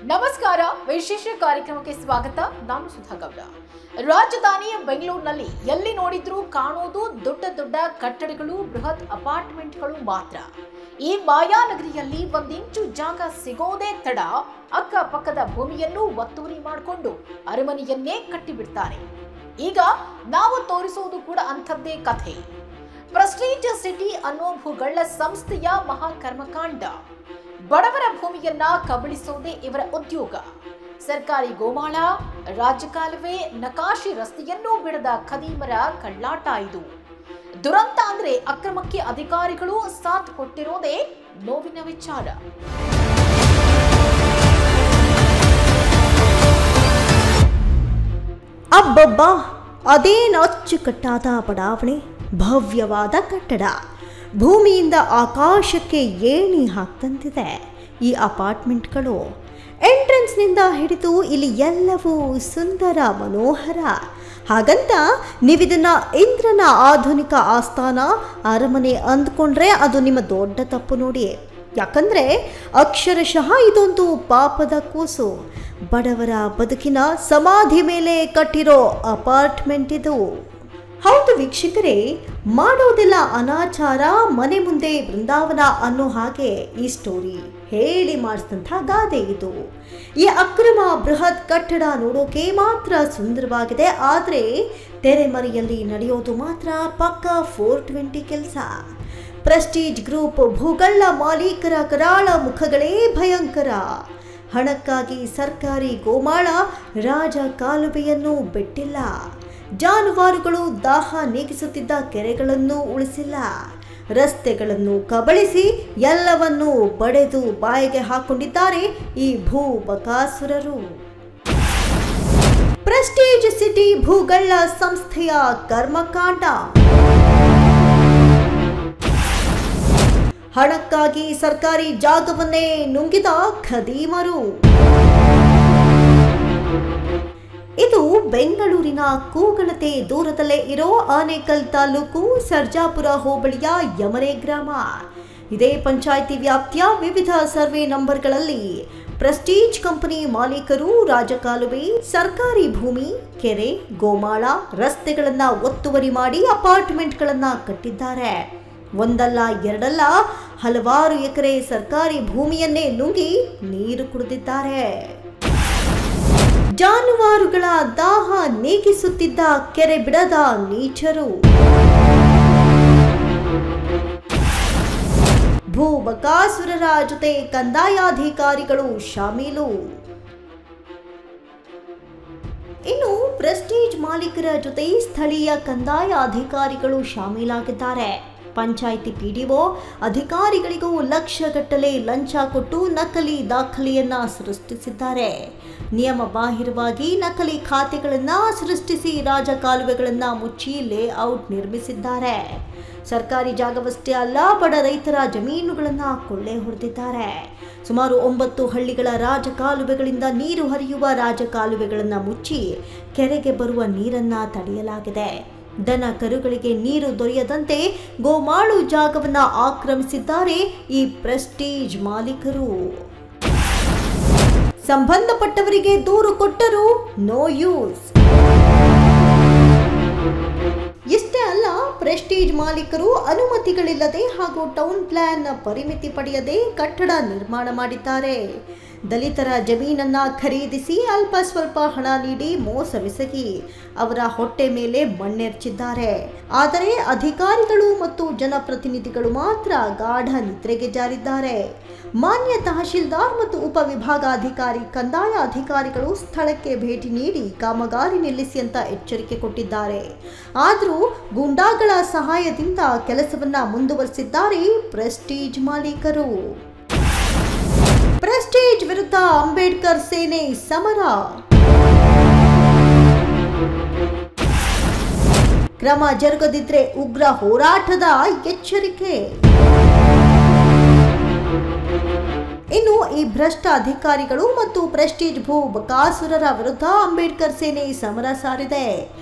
ನಮಸ್ಕಾರ, ವಿಶೇಷ ಕಾರ್ಯಕ್ರಮಕ್ಕೆ ಸ್ವಾಗತ. ನಾನು ಸುಧಾ ಗೌಡ. ರಾಜಧಾನಿಯ ಬೆಂಗಳೂರಿನಲ್ಲಿ ಎಲ್ಲಿ ನೋಡಿದ್ರೂ ಕಾಣೋದು ದೊಡ್ಡ ದೊಡ್ಡ ಕಟ್ಟಡಗಳು, ಬೃಹತ್ ಅಪಾರ್ಟ್ಮೆಂಟ್ಗಳು ಮಾತ್ರ. ಈ ಮಾಯಾನಗರಿಯಲ್ಲಿ ಒಂದಿಂಚು ಜಾಗ ಸಿಗೋದೇ ತಡ, ಅಕ್ಕಪಕ್ಕದ ಭೂಮಿಯನ್ನು ಒತ್ತುವರಿ ಮಾಡಿಕೊಂಡು ಅರಮನೆಯನ್ನೇ ಕಟ್ಟಿಬಿಡ್ತಾರೆ. ಈಗ ನಾವು ತೋರಿಸೋದು ಕೂಡ ಅಂಥದ್ದೇ ಕಥೆ. ಪ್ರೆಸ್ಟೀಜ್ ಸಿಟಿ ಅನ್ನೋ ಭೂಗಳ್ಳ ಸಂಸ್ಥೆಯ ಮಹಾಕರ್ಮಕಾಂಡ. ಬಡವರ ಭೂಮಿಯನ್ನ ಕಬಳಿಸೋದೇ ಇವರ ಉದ್ಯೋಗ. ಸರ್ಕಾರಿ ಗೋಮಾಳ, ರಾಜಕಾಲುವೆ, ನಕಾಶೆ ರಸ್ತೆಯನ್ನೂ ಬಿಡದ ಖದೀಮರ ಕಳ್ಳಾಟ ಇದು. ದುರಂತ ಅಂದ್ರೆ ಅಕ್ರಮಕ್ಕೆ ಅಧಿಕಾರಿಗಳು ಸಾಥ್ ಕೊಟ್ಟಿರೋದೇ ನೋವಿನ ವಿಚಾರ. ಅಬ್ಬಬ್ಬಾ, ಅದೇನು ಅಚ್ಚುಕಟ್ಟಾದ ಬಡಾವಣೆ, ಭವ್ಯವಾದ ಕಟ್ಟಡ, ಭೂಮಿಯಿಂದ ಆಕಾಶಕ್ಕೆ ಏಣಿ ಹಾಕ್ತಂತಿದೆ ಈ ಅಪಾರ್ಟ್ಮೆಂಟ್ಗಳು. ಎಂಟ್ರೆನ್ಸ್ನಿಂದ ಹಿಡಿದು ಇಲ್ಲಿ ಎಲ್ಲವೂ ಸುಂದರ ಮನೋಹರ. ಹಾಗಂತ ನೀವಿದನ್ನ ಇಂದ್ರನ ಆಧುನಿಕ ಆಸ್ಥಾನ, ಅರಮನೆ ಅಂದ್ಕೊಂಡ್ರೆ ಅದು ನಿಮ್ಮ ದೊಡ್ಡ ತಪ್ಪು ನೋಡಿ. ಯಾಕಂದ್ರೆ ಅಕ್ಷರಶಃ ಇದೊಂದು ಪಾಪದ ಕೂಸು. ಬಡವರ ಬದುಕಿನ ಸಮಾಧಿ ಮೇಲೆ ಕಟ್ಟಿರೋ ಅಪಾರ್ಟ್ಮೆಂಟ್ ಇದು. ಹೌದು ವೀಕ್ಷಕರೇ, ಮಾಡೋದೆಲ್ಲ ಅನಾಚಾರ, ಮನೆ ಮುಂದೆ ಬೃಂದಾವನ ಅನ್ನೋ ಹಾಗೆ ಈ ಸ್ಟೋರಿ ಹೇಳಿ ಮಾಡಿಸಿದಂಥ ಗಾದೆ ಇದು. ಈ ಅಕ್ರಮ ಬೃಹತ್ ಕಟ್ಟಡ ನೋಡೋಕೆ ಮಾತ್ರ ಸುಂದರವಾಗಿದೆ, ಆದರೆ ತೆರೆಮರೆಯಲ್ಲಿ ನಡೆಯೋದು ಮಾತ್ರ ಪಕ್ಕಾ 420 ಕೆಲಸ. ಪ್ರೆಸ್ಟೀಜ್ ಗ್ರೂಪ್ ಭೂಗಳ್ಳ ಮಾಲೀಕರ ಕರಾಳ ಮುಖಗಳೇ ಭಯಂಕರ. ಹಣಕ್ಕಾಗಿ ಸರ್ಕಾರಿ ಗೋಮಾಳ, ರಾಜ ಕಾಲುವೆಯನ್ನು ಬಿಟ್ಟಿಲ್ಲ. ಜಾನುವಾರುಗಳು ದಾಹ ನೀಗಿಸುತ್ತಿದ್ದ ಕೆರೆಗಳನ್ನು ಉಳಿಸಿಲ್ಲ. ರಸ್ತೆಗಳನ್ನು ಕಬಳಿಸಿ ಎಲ್ಲವನ್ನೂ ಬಡೆದು ಬಾಯಿಗೆ ಹಾಕೊಂಡಿದ್ದಾರೆ ಈ ಭೂ ಬಕಾಸುರರು. ಪ್ರೆಸ್ಟೀಜ್ ಸಿಟಿ ಭೂಗಳ್ಳ ಸಂಸ್ಥೆಯ ಕರ್ಮಕಾಂಡ. ಹಣಕ್ಕಾಗಿ ಸರ್ಕಾರಿ ಜಾಗವನ್ನೇ ನುಂಗಿದ ಖದೀಮರು. ಇದು ಬೆಂಗಳೂರಿನ ಕೂಗಳತೆ ದೂರದಲ್ಲೇ ಇರೋ ಆನೇಕಲ್ ತಾಲೂಕು ಸರ್ಜಾಪುರ ಹೋಬಳಿಯ ಯಮರೆ ಗ್ರಾಮ. ಇದೇ ಪಂಚಾಯಿತಿ ವ್ಯಾಪ್ತಿಯ ವಿವಿಧ ಸರ್ವೆ ನಂಬರ್ಗಳಲ್ಲಿ ಪ್ರೆಸ್ಟೀಜ್ ಕಂಪನಿ ಮಾಲೀಕರು ರಾಜಕಾಲುವೆ, ಸರ್ಕಾರಿ ಭೂಮಿ, ಕೆರೆ, ಗೋಮಾಳ, ರಸ್ತೆಗಳನ್ನ ಒತ್ತುವರಿ ಮಾಡಿ ಅಪಾರ್ಟ್ಮೆಂಟ್ಗಳನ್ನ ಕಟ್ಟಿದ್ದಾರೆ. ಒಂದಲ್ಲ ಎರಡಲ್ಲ, ಹಲವಾರು ಎಕರೆ ಸರ್ಕಾರಿ ಭೂಮಿಯನ್ನೇ ನುಂಗಿ ನೀರು ಕುಡಿದಿದ್ದಾರೆ. ಜಾನುವಾರುಗಳ ದಾಹ ನೀಗಿಸುತ್ತಿದ್ದ ಕೆರೆ ಬಿಡದ ನೀಚರು. ಭೂ ಬಕಾಸುರರ ಜೊತೆ ಕಂದಾಯಾಧಿಕಾರಿಗಳು ಶಾಮೀಲು. ಇನ್ನು ಪ್ರೆಸ್ಟೀಜ್ ಮಾಲೀಕರ ಜೊತೆ ಸ್ಥಳೀಯ ಕಂದಾಯ ಅಧಿಕಾರಿಗಳು ಶಾಮೀಲಾಗಿದ್ದಾರೆ. ಪಂಚಾಯಿತಿ ಪಿಡಿಒ ಅಧಿಕಾರಿಗಳಿಗೂ ಲಕ್ಷಗಟ್ಟಲೆ ಲಂಚ ಕೊಟ್ಟು ನಕಲಿ ದಾಖಲೆಯನ್ನ ಸೃಷ್ಟಿಸಿದ್ದಾರೆ. ನಿಯಮ ಬಾಹಿರವಾಗಿ ನಕಲಿ ಖಾತೆಗಳನ್ನ ಸೃಷ್ಟಿಸಿ ರಾಜಕಾಲುವೆಗಳನ್ನ ಮುಚ್ಚಿ ಲೇಔಟ್ ನಿರ್ಮಿಸಿದ್ದಾರೆ. ಸರ್ಕಾರಿ ಜಾಗವಷ್ಟೇ ಅಲ್ಲ, ಬಡ ರೈತರ ಜಮೀನುಗಳನ್ನ ಕೊಳ್ಳೆ ಹೊಡೆದಿದ್ದಾರೆ. ಸುಮಾರು 9 ಹಳ್ಳಿಗಳ ರಾಜಕಾಲುವೆಗಳಿಂದ ನೀರು ಹರಿಯುವ ರಾಜಕಾಲುವೆಗಳನ್ನ ಮುಚ್ಚಿ ಕೆರೆಗೆ ಬರುವ ನೀರನ್ನ ತಡೆಯಲಾಗಿದೆ. ದನ ಕರುಗಳಿಗೆ ನೀರು ದೊರೆಯದಂತೆ ಗೋಮಾಳು ಜಾಗವನ್ನ ಆಕ್ರಮಿಸಿದ್ದಾರೆ ಈ ಪ್ರೆಸ್ಟೀಜ್ ಮಾಲೀಕರು. ಸಂಬಂಧಪಟ್ಟವರಿಗೆ ದೂರು ಕೊಟ್ಟರೂ ನೋ ಯೂಸ್. ಇಷ್ಟೇ ಅಲ್ಲ, ಪ್ರೆಸ್ಟೀಜ್ ಮಾಲೀಕರು ಅನುಮತಿಗಳಿಲ್ಲದೆ ಹಾಗೂ ಟೌನ್ ಪ್ಲಾನ್ ಪರಿಮಿತಿ ಪಡೆಯದೆ ಕಟ್ಟಡ ನಿರ್ಮಾಣ ಮಾಡಿದ್ದಾರೆ. ದಲಿತರ ಜಮೀನನ್ನ ಖರೀದಿಸಿ ಅಲ್ಪ ಸ್ವಲ್ಪ ಹಣ ನೀಡಿ ಮೋಸವೆಸಗಿ ಅವರ ಹೊಟ್ಟೆ ಮೇಲೆ ಮಣ್ಣೆರ್ಚಿದ್ದಾರೆ. ಆದರೆ ಅಧಿಕಾರಿಗಳು ಮತ್ತು ಜನಪ್ರತಿನಿಧಿಗಳು ಮಾತ್ರ ಗಾಢ ನಿದ್ರೆಗೆ ಜಾರಿದ್ದಾರೆ. ಮಾನ್ಯ ತಹಶೀಲ್ದಾರ್ ಮತ್ತು ಉಪವಿಭಾಗಾಧಿಕಾರಿ, ಕಂದಾಯ ಅಧಿಕಾರಿಗಳು ಸ್ಥಳಕ್ಕೆ ಭೇಟಿ ನೀಡಿ ಕಾಮಗಾರಿ ನಿಲ್ಲಿಸಿ ಅಂತ ಎಚ್ಚರಿಕೆ ಕೊಟ್ಟಿದ್ದಾರೆ. ಆದರೂ ಗೂಂಡಾಗಳ ಸಹಾಯದಿಂದ ಕೆಲಸವನ್ನ ಮುಂದುವರಿಸಿದ್ದಾರೆ ಪ್ರೆಸ್ಟೀಜ್ ಮಾಲೀಕರು. ಪ್ರೆಸ್ಟೀಜ್ ವಿರುದ್ಧ ಅಂಬೇಡ್ಕರ್ ಸೇನೆ ಸಮರ. ಕ್ರಮ ಜರುಗದಿದ್ರೆ ಉಗ್ರ ಹೋರಾಟದ ಎಚ್ಚರಿಕೆ. ಇನ್ನು ಈ ಭ್ರಷ್ಟ ಅಧಿಕಾರಿಗಳು ಮತ್ತು ಪ್ರೆಸ್ಟೀಜ್ ಭೂ ಬಕಾಸುರರ ವಿರುದ್ಧ ಅಂಬೇಡ್ಕರ್ ಸೇನೆ ಸಮರ ಸಾರಿದೆ.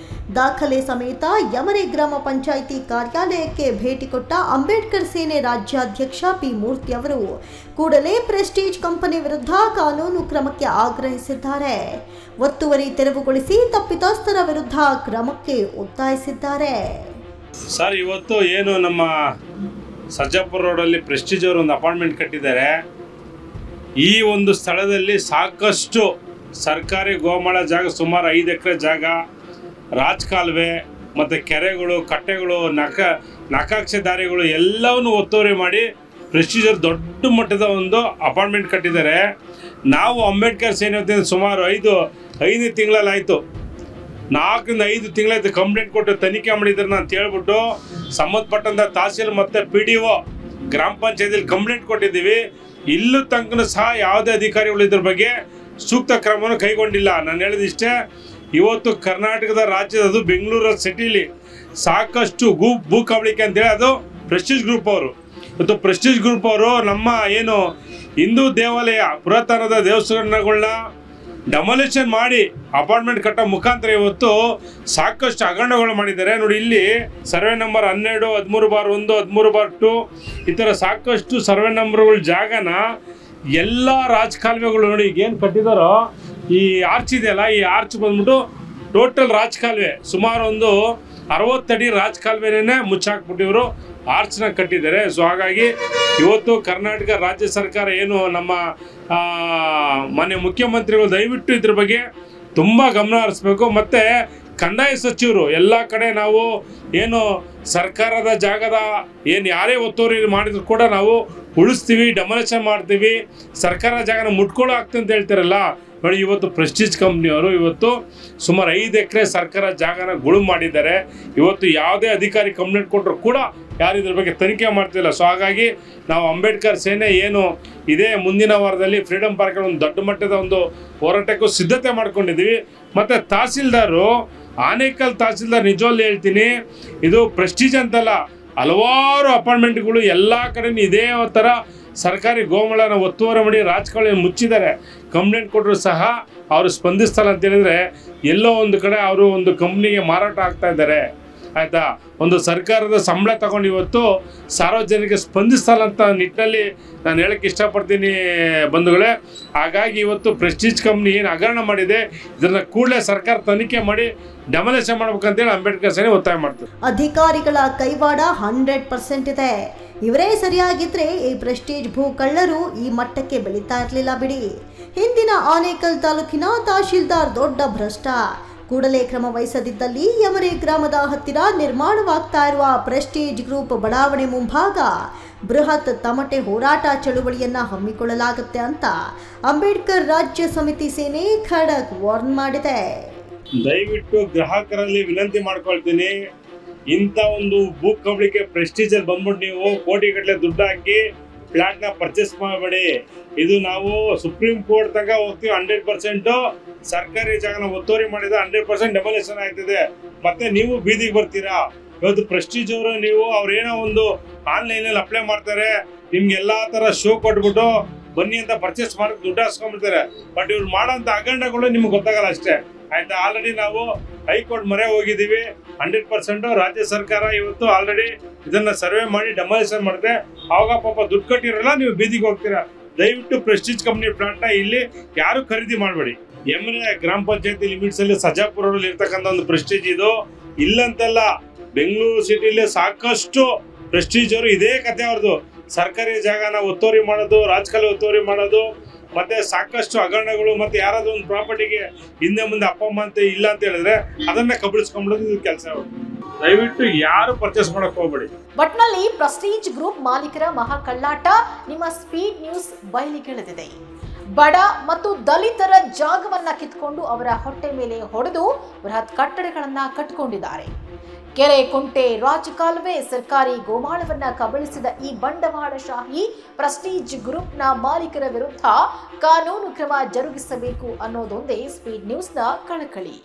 ದಾಖಲೆ ಸಮೇತ ಯಮರೆ ಗ್ರಾಮ ಪಂಚಾಯಿತಿ ಕಾರ್ಯಾಲಯಕ್ಕೆ ಭೇಟಿ ಕೊಟ್ಟ ಅಂಬೇಡ್ಕರ್ ಸೇನೆ ರಾಜ್ಯಾಧ್ಯಕ್ಷ ಪಿ ಮೂರ್ತಿ ಅವರು ಕೂಡಲೇ ಪ್ರೆಸ್ಟೀಜ್ ಕಂಪನಿ ವಿರುದ್ಧ ಕಾನೂನು ಕ್ರಮಕ್ಕೆ ಆಗ್ರಹಿಸಿದ್ದಾರೆ. ಒತ್ತುವರಿ ತೆರವುಗೊಳಿಸಿ ತಪ್ಪಿತಸ್ಥರ ವಿರುದ್ಧ ಕ್ರಮಕ್ಕೆ ಒತ್ತಾಯಿಸಿದ್ದಾರೆ. ಸರ್, ಇವತ್ತು ಏನು ನಮ್ಮ ಸರ್ಜಾಪುರ ರೋಡಲ್ಲಿ ಪ್ರೆಸ್ಟೀಜ್ ಅವರು ಒಂದು ಅಪಾರ್ಟ್ಮೆಂಟ್ ಕಟ್ಟಿದ್ದಾರೆ. ಈ ಒಂದು ಸ್ಥಳದಲ್ಲಿ ಸಾಕಷ್ಟು ಸರ್ಕಾರಿ ಗೋಮಾಳ ಜಾಗ, ಸುಮಾರು 5 ಎಕರೆ ಜಾಗ, ರಾಜಕಾಲುವೆ ಮತ್ತು ಕೆರೆಗಳು, ಕಟ್ಟೆಗಳು, ನಕಾಕ್ಷೆ ದಾರಿಗಳು ಎಲ್ಲವನ್ನು ಒತ್ತುವರಿ ಮಾಡಿ ಪ್ರೆಸ್ಟೀಜರ್ ದೊಡ್ಡ ಮಟ್ಟದ ಒಂದು ಅಪಾರ್ಟ್ಮೆಂಟ್ ಕಟ್ಟಿದ್ದಾರೆ. ನಾವು ಅಂಬೇಡ್ಕರ್ ಸೇನೆ ವತಿಯಿಂದ ಸುಮಾರು 5 ತಿಂಗಳಲ್ಲಾಯಿತು, 4 ರಿಂದ 5 ತಿಂಗಳಾಯ್ತು ಕಂಪ್ಲೇಂಟ್ ಕೊಟ್ಟು ತನಿಖೆ ಮಾಡಿದ್ದಾರೆ ಅಂತ ಹೇಳ್ಬಿಟ್ಟು ಸಂಬಂಧಪಟ್ಟಂಥ ತಹಸೀಲ್ ಮತ್ತು PDO ಗ್ರಾಮ ಪಂಚಾಯತಿಯಲ್ಲಿ ಕಂಪ್ಲೇಂಟ್ ಕೊಟ್ಟಿದ್ದೀವಿ. ಇಲ್ಲೂ ತನಕ ಸಹ ಯಾವುದೇ ಅಧಿಕಾರಿಗಳು ಇದ್ರ ಬಗ್ಗೆ ಸೂಕ್ತ ಕ್ರಮವನ್ನು ಕೈಗೊಂಡಿಲ್ಲ. ನಾನು ಹೇಳಿದಿಷ್ಟೇ, ಇವತ್ತು ಕರ್ನಾಟಕದ ರಾಜ್ಯದ, ಅದು ಬೆಂಗಳೂರು ಸಿಟಿಲಿ ಸಾಕಷ್ಟು ಭೂ ಕಬಳಿಕೆ ಅಂತೇಳಿ ಅದು ಪ್ರೆಸ್ಟೀಜ್ ಗ್ರೂಪ್ ಅವರು. ಇವತ್ತು ಪ್ರೆಸ್ಟೀಜ್ ಗ್ರೂಪ್ ಅವರು ನಮ್ಮ ಏನು ಹಿಂದೂ ದೇವಾಲಯ, ಪುರಾತನದ ದೇವಸ್ಥಾನಗಳನ್ನ ಡೆಮಾಲಿಷನ್ ಮಾಡಿ ಅಪಾರ್ಟ್ಮೆಂಟ್ ಕಟ್ಟೋ ಮುಖಾಂತರ ಇವತ್ತು ಸಾಕಷ್ಟು ಹಗರಣಗಳು ಮಾಡಿದ್ದಾರೆ. ನೋಡಿ, ಇಲ್ಲಿ ಸರ್ವೆ ನಂಬರ್ 12, 13/1, 13/2 ಈ ಥರ ಸಾಕಷ್ಟು ಸರ್ವೆ ನಂಬರ್ಗಳ ಜಾಗನ ಎಲ್ಲ ರಾಜಕಾಲುವೆಗಳು ನೋಡಿ ಏನು ಕಟ್ಟಿದಾರೋ, ಈ ಆರ್ಚ್ ಇದೆಯಲ್ಲ, ಈ ಆರ್ಚ್ ಬಂದ್ಬಿಟ್ಟು ಟೋಟಲ್ ರಾಜಕಾಲುವೆ ಸುಮಾರು ಒಂದು 60 ಅಡಿ ರಾಜಕಾಲುವೆನೇ ಮುಚ್ಚಾಕ್ಬಿಟ್ಟಿವರು ಆರ್ಚ್ನ ಕಟ್ಟಿದ್ದಾರೆ. ಸೊ ಹಾಗಾಗಿ ಇವತ್ತು ಕರ್ನಾಟಕ ರಾಜ್ಯ ಸರ್ಕಾರ ಏನು ನಮ್ಮ ಮಾನ್ಯ ಮುಖ್ಯಮಂತ್ರಿಗಳು ದಯವಿಟ್ಟು ಇದ್ರ ಬಗ್ಗೆ ತುಂಬ ಗಮನ ಹರಿಸ್ಬೇಕು. ಮತ್ತು ಕಂದಾಯ ಸಚಿವರು ಎಲ್ಲ ಕಡೆ ನಾವು ಏನು ಸರ್ಕಾರದ ಜಾಗದ ಏನು ಯಾರೇ ಒತ್ತುವರಿ ಮಾಡಿದ್ರು ಕೂಡ ನಾವು ಉಳಿಸ್ತೀವಿ, ಡೆಮಾಲಿಷನ್ ಮಾಡ್ತೀವಿ, ಸರ್ಕಾರ ಜಾಗನ ಮುಟ್ಕೊಳ್ಳೋ ಆಗ್ತದೆ ಅಂತ ಹೇಳ್ತಾರಲ್ಲ ನೋಡಿ. ಇವತ್ತು ಪ್ರೆಸ್ಟೀಜ್ ಕಂಪ್ನಿಯವರು ಇವತ್ತು ಸುಮಾರು 5 ಎಕರೆ ಸರ್ಕಾರ ಜಾಗನ ಗುಳು ಮಾಡಿದ್ದಾರೆ. ಇವತ್ತು ಯಾವುದೇ ಅಧಿಕಾರಿ ಕಂಪ್ಲೇಂಟ್ ಕೊಟ್ಟರು ಕೂಡ ಯಾರು ಇದ್ರ ಬಗ್ಗೆ ತನಿಖೆ ಮಾಡ್ತಿಲ್ಲ. ಸೊ ಹಾಗಾಗಿ ನಾವು ಅಂಬೇಡ್ಕರ್ ಸೇನೆ ಏನು ಇದೇ ಮುಂದಿನ ವಾರದಲ್ಲಿ ಫ್ರೀಡಮ್ ಪಾರ್ಕಲ್ಲಿ ಒಂದು ದೊಡ್ಡ ಮಟ್ಟದ ಒಂದು ಹೋರಾಟಕ್ಕೂ ಸಿದ್ಧತೆ ಮಾಡ್ಕೊಂಡಿದ್ದೀವಿ. ಮತ್ತು ತಹಸೀಲ್ದಾರು, ಆನೇಕಲ್ ತಹಸೀಲ್ದಾರ್, ನಿಜವಲ್ಲೂ ಹೇಳ್ತೀನಿ, ಇದು ಪ್ರೆಸ್ಟೀಜ್ ಅಂತಲ್ಲ, ಹಲವಾರು ಅಪಾರ್ಟ್ಮೆಂಟ್ಗಳು ಎಲ್ಲ ಕಡೆ ಇದೇ ಥರ ಸರ್ಕಾರಿ ಗೋಮಾಳನ ಒತ್ತುವರಿ ಮಾಡಿ ರಾಜಕಾಲುವೆ ಮುಚ್ಚಿದ್ದಾರೆ. ಕಂಪ್ಲೇಂಟ್ ಕೊಟ್ಟರು ಸಹ ಅವರು ಸ್ಪಂದಿಸ್ತಲ್ಲ ಅಂತ ಹೇಳಿದ್ರೆ ಎಲ್ಲೋ ಒಂದು ಕಡೆ ಅವರು ಒಂದು ಕಂಪ್ನಿಗೆ ಮಾರಾಟ ಆಗ್ತಾ ಇದ್ದಾರೆ, ಆಯಿತಾ. ಒಂದು ಸರ್ಕಾರದ ಸಂಬಳ ತಗೊಂಡು ಇವತ್ತು ಸಾರ್ವಜನಿಕ ಸ್ಪಂದಿಸ್ತಲ್ಲ ಅಂತ ನಿಟ್ಟಿನಲ್ಲಿ ನಾನು ಹೇಳಕ್ಕೆ ಇಷ್ಟಪಡ್ತೀನಿ ಬಂಧುಗಳೇ. ಹಾಗಾಗಿ ಇವತ್ತು ಪ್ರೆಸ್ಟೀಜ್ ಕಂಪ್ನಿ ಏನು ಹಗರಣ ಮಾಡಿದೆ ಇದನ್ನು ಕೂಡಲೇ ಸರ್ಕಾರ ತನಿಖೆ ಮಾಡಿ ಡೆಮಾಲಿಷನ್ ಮಾಡ್ಬೇಕಂತೇಳಿ ಅಂಬೇಡ್ಕರ್ ಸೇನೆ ಒತ್ತಾಯ ಮಾಡ್ತಾರೆ. ಅಧಿಕಾರಿಗಳ ಕೈವಾಡ 100% ಇದೆ. ಇವರೇ ಸರಿಯಾಗಿದ್ರೆ ಈ ಪ್ರೆಸ್ಟೀಜ್ ಭೂ ಕಳ್ಳರು ಈ ಮಟ್ಟಕ್ಕೆ ಬೆಳೀತಾ ಇರಲಿಲ್ಲ ಬಿಡಿ. ಹಿಂದಿನ ಆನೇಕಲ್ ತಾಲೂಕಿನ ತಹಶೀಲ್ದಾರ್ ದೊಡ್ಡ ಭ್ರಷ್ಟ. ಕೂಡಲೇ ಕ್ರಮ ವಹಿಸದಿದ್ದಲ್ಲಿ ಯಮರೆ ಗ್ರಾಮದ ಹತ್ತಿರ ನಿರ್ಮಾಣವಾಗ್ತಾ ಇರುವ ಪ್ರೆಸ್ಟೀಜ್ ಗ್ರೂಪ್ ಬಡಾವಣೆ ಮುಂಭಾಗ ಬೃಹತ್ ತಮಟೆ ಹೋರಾಟ ಚಳುವಳಿಯನ್ನ ಹಮ್ಮಿಕೊಳ್ಳಲಾಗುತ್ತೆ ಅಂತ ಅಂಬೇಡ್ಕರ್ ರಾಜ್ಯ ಸಮಿತಿ ಸೇನೆ ಖಡಕ್ ವಾರ್ನ್ ಮಾಡಿದೆ. ದಯವಿಟ್ಟು ಗ್ರಾಹಕರಲ್ಲಿ ವಿನಂತಿ ಮಾಡ್ಕೊಳ್ತೀನಿ, ಇಂಥ ಒಂದು ಭೂ ಕಬಳಿಕೆ ಪ್ರೆಸ್ಟೀಜಲ್ಲಿ ಬಂದ್ಬಿಟ್ಟು ನೀವು ಕೋಟಿಗಟ್ಟಲೆ ದುಡ್ಡು ಹಾಕಿ ಫ್ಲಾಟ್ನ ಪರ್ಚೇಸ್ ಮಾಡಬೇಡಿ. ಇದು ನಾವು ಸುಪ್ರೀಂ ಕೋರ್ಟ್ ತನಕ ಹೋಗ್ತೀವಿ. 100% ಸರ್ಕಾರಿ ಜಾಗನ ಒತ್ತುವರಿ ಮಾಡಿದ 100% ಡೆಮಾಲಿಷನ್ ಆಗ್ತಿದೆ. ಮತ್ತೆ ನೀವು ಬೀದಿಗೆ ಬರ್ತೀರಾ. ಇವತ್ತು ಪ್ರೆಸ್ಟೀಜ್ ಅವರು ನೀವು ಅವ್ರೇನೋ ಒಂದು ಆನ್ಲೈನಲ್ಲಿ ಅಪ್ಲೈ ಮಾಡ್ತಾರೆ, ನಿಮ್ಗೆ ಎಲ್ಲ ಥರ ಶೋ ಕೊಟ್ಬಿಟ್ಟು ಬನ್ನಿ ಅಂತ ಪರ್ಚೇಸ್ ಮಾಡೋದು ದುಡ್ಡು ಹಾಸ್ಕೊಂಡ್ಬಿಡ್ತಾರೆ. ಬಟ್ ಇವ್ರು ಮಾಡೋಂಥ ಹಗರಣಗಳು ನಿಮ್ಗೆ ಗೊತ್ತಾಗಲ್ಲ ಅಷ್ಟೇ, ಆಯ್ತಾ. ಆಲ್ರೆಡಿ ನಾವು ಹೈಕೋರ್ಟ್ ಮೊರೆ ಹೋಗಿದ್ದೀವಿ. 100% ರಾಜ್ಯ ಸರ್ಕಾರ ಇವತ್ತು ಆಲ್ರೆಡಿ ಇದನ್ನ ಸರ್ವೆ ಮಾಡಿ ಡೆಮಾಲಿಷನ್ ಮಾಡುತ್ತೆ. ಆವಾಗ ಪಾಪ ದುಡ್ಡು ಕಟ್ಟಿರಲ್ಲ, ನೀವು ಬೀದಿಗೆ ಹೋಗ್ತೀರಾ. ದಯವಿಟ್ಟು ಪ್ರೆಸ್ಟೀಜ್ ಕಂಪ್ನಿ ಪ್ಲಾಟ್ನ ಇಲ್ಲಿ ಯಾರು ಖರೀದಿ ಮಾಡಬೇಡಿ. ಯಮರೆ ಗ್ರಾಮ ಪಂಚಾಯತಿ ಲಿಮಿಟ್ಸ್ ಅಲ್ಲಿ ಸರ್ಜಾಪುರ ರೋಡಲ್ಲಿ ಇರ್ತಕ್ಕಂಥ ಒಂದು ಪ್ರೆಸ್ಟೀಜ್ ಇದು. ಇಲ್ಲಂತಲ್ಲ, ಬೆಂಗಳೂರು ಸಿಟಿಲಿ ಸಾಕಷ್ಟು ಪ್ರೆಸ್ಟೀಜ್ ಅವರು ಇದೇ ಕತೆ ಅವ್ರದ್ದು. ಸರ್ಕಾರಿ ಜಾಗನ ಒತ್ತುವರಿ ಮಾಡೋದು, ರಾಜಕಾಲುವೆ ಒತ್ತುವರಿ ಮಾಡೋದು, ಮತ್ತೆ ಸಾಕಷ್ಟು ಹಗರಣಗಳು. ಮತ್ತೆ ಯಾರಾದ್ರೂ ಒಂದು ಪ್ರಾಪರ್ಟಿಗೆ ಹಿಂದೆ ಮುಂದೆ ಅಪ್ಪ ಅಮ್ಮ ಅಂತ ಇಲ್ಲ ಅಂತ ಹೇಳಿದ್ರೆ ಅದನ್ನ ಕಬಳಿಸ್ಕೊಂಡ್ಬಿಡೋದು ಕೆಲಸ. ದಯವಿಟ್ಟು ಯಾರು ಪರ್ಚೇಸ್ ಮಾಡಕ್ ಹೋಗ್ಬೇಡಿ. ಒಟ್ನಲ್ಲಿ ಪ್ರೆಸ್ಟೀಜ್ ಗ್ರೂಪ್ ಮಾಲೀಕರ ಮಹಾ ಕಳ್ಳಾಟ ನಿಮ್ಮ ಸ್ಪೀಡ್ ನ್ಯೂಸ್ ಬಯಲಿಗೆಳೆದಿದೆ. ಬಡ ಮತ್ತು ದಲಿತರ ಜಾಗವನ್ನ ಕಿತ್ಕೊಂಡು ಅವರ ಹೊಟ್ಟೆ ಮೇಲೆ ಹೊಡೆದು ಬೃಹತ್ ಕಟ್ಟಡಗಳನ್ನ ಕಟ್ಟಿಕೊಂಡಿದ್ದಾರೆ. ಕೆರೆ, ಕುಂಟೆ, ರಾಜಕಾಲುವೆ, ಸರ್ಕಾರಿ ಗೋಮಾಳವನ್ನ ಕಬಳಿಸಿದ ಈ ಬಂಡವಾಳಶಾಹಿ ಪ್ರೆಸ್ಟೀಜ್ ಗ್ರೂಪ್ನ ಮಾಲೀಕರ ವಿರುದ್ಧ ಕಾನೂನು ಕ್ರಮ ಜರುಗಿಸಬೇಕು ಅನ್ನೋದೊಂದೇ ಸ್ಪೀಡ್ ನ್ಯೂಸ್ನ ಕಳಕಳಿ.